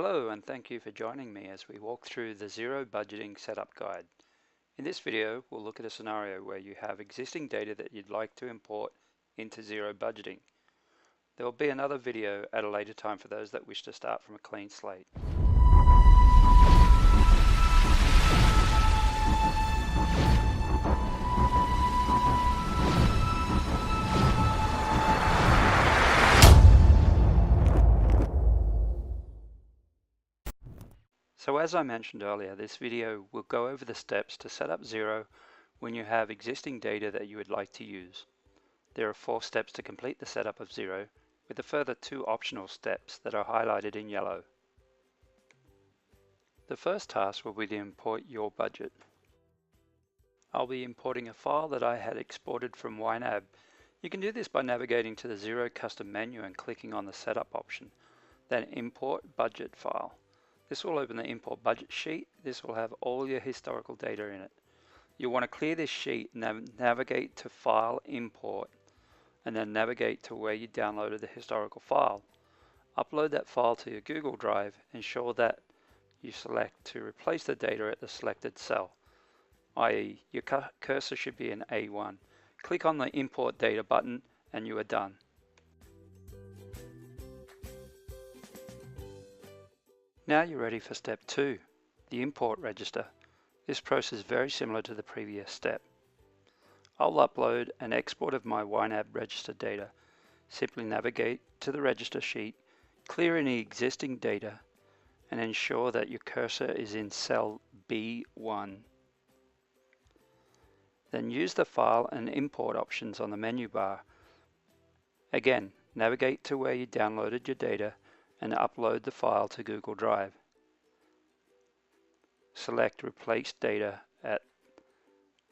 Hello and thank you for joining me as we walk through the Zer0 Budgeting Setup Guide. In this video, we'll look at a scenario where you have existing data that you'd like to import into Zer0 Budgeting. There will be another video at a later time for those that wish to start from a clean slate. So as I mentioned earlier, this video will go over the steps to set up Zer0 when you have existing data that you would like to use. There are 4 steps to complete the setup of Zer0, with a further 2 optional steps that are highlighted in yellow. The first task will be to import your budget. I'll be importing a file that I had exported from YNAB. You can do this by navigating to the Zer0 custom menu and clicking on the setup option, then import budget file. This will open the import budget sheet. This will have all your historical data in it. You'll want to clear this sheet and navigate to File, Import, and then navigate to where you downloaded the historical file. Upload that file to your Google Drive. Ensure that you select to replace the data at the selected cell, i.e. your cursor should be in A1. Click on the Import Data button and you are done. Now you're ready for step 2, the import register. This process is very similar to the previous step. I'll upload an export of my YNAB register data. Simply navigate to the register sheet, clear any existing data, and ensure that your cursor is in cell B1. Then use the File and Import options on the menu bar. Again, navigate to where you downloaded your data and upload the file to Google Drive. Select Replace Data at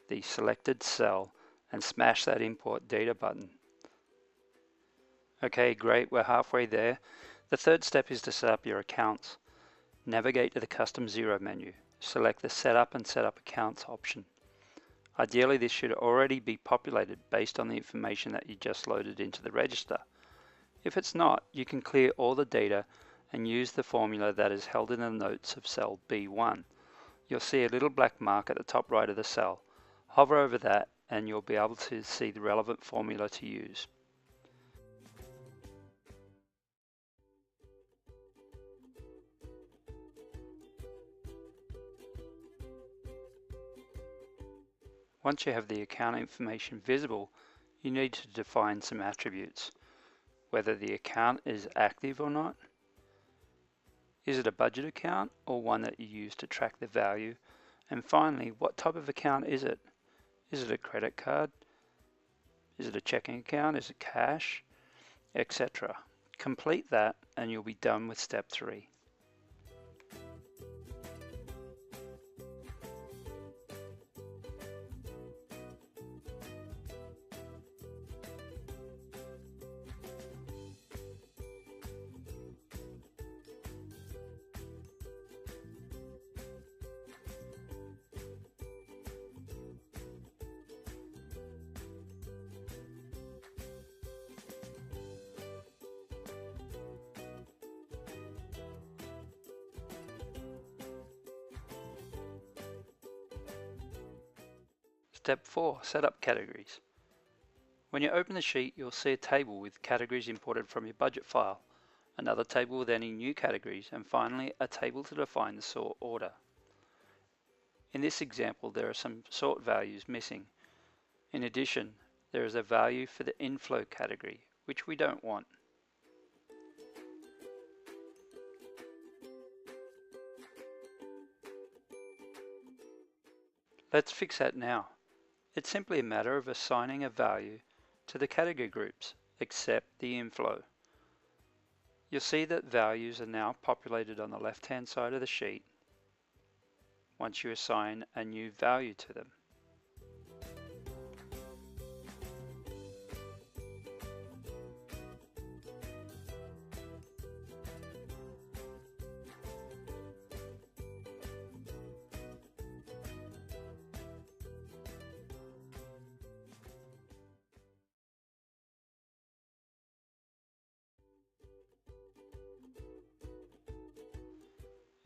the selected cell and smash that Import Data button. Okay, great, we're halfway there. The third step is to set up your accounts. Navigate to the Custom Zer0 menu. Select the Setup and Setup Accounts option. Ideally, this should already be populated based on the information that you just loaded into the register. If it's not, you can clear all the data and use the formula that is held in the notes of cell B1. You'll see a little black mark at the top right of the cell. Hover over that and you'll be able to see the relevant formula to use. Once you have the account information visible, you need to define some attributes. Whether the account is active or not. Is it a budget account or one that you use to track the value? And finally, what type of account is it? Is it a credit card? Is it a checking account? Is it cash? Etc. Complete that and you'll be done with step 3. Step 4, Setup Categories. When you open the sheet, you'll see a table with categories imported from your budget file, another table with any new categories, and finally a table to define the sort order. In this example, there are some sort values missing. In addition, there is a value for the inflow category, which we don't want. Let's fix that now. It's simply a matter of assigning a value to the category groups, except the inflow. You'll see that values are now populated on the left-hand side of the sheet once you assign a new value to them.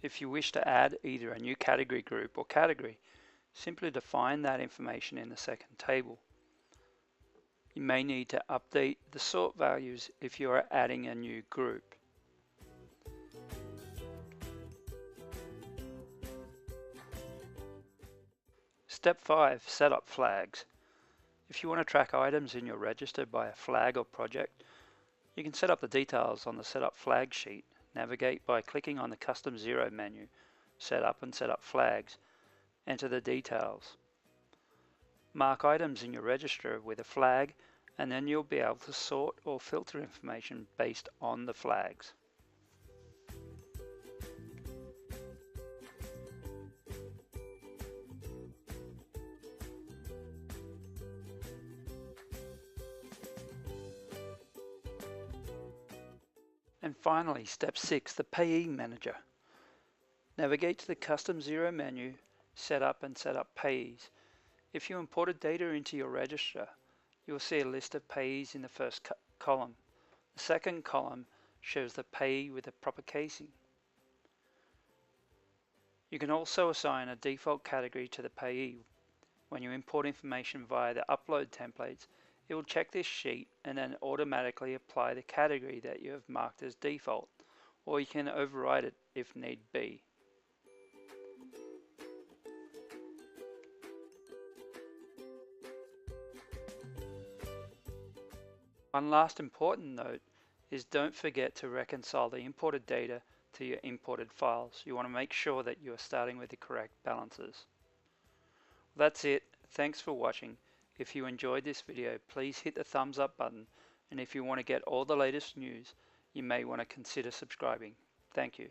If you wish to add either a new category group or category, simply define that information in the second table. You may need to update the sort values if you are adding a new group. Step 5. Set up flags. If you want to track items in your register by a flag or project, you can set up the details on the Setup Flag sheet. Navigate by clicking on the Custom Zer0 menu, Set Up and Set Up Flags. Enter the details. Mark items in your register with a flag, and then you'll be able to sort or filter information based on the flags. And finally, step 6, the Payee Manager. Navigate to the Custom Zer0 menu, Set Up and Set Up Payees. If you imported data into your register, you will see a list of payees in the first column. The second column shows the payee with the proper casing. You can also assign a default category to the payee. When you import information via the upload templates, it will check this sheet and then automatically apply the category that you have marked as default, or you can override it if need be. One last important note is don't forget to reconcile the imported data to your imported files. You want to make sure that you are starting with the correct balances. That's it. Thanks for watching. If you enjoyed this video, please hit the thumbs up button, and if you want to get all the latest news, you may want to consider subscribing. Thank you.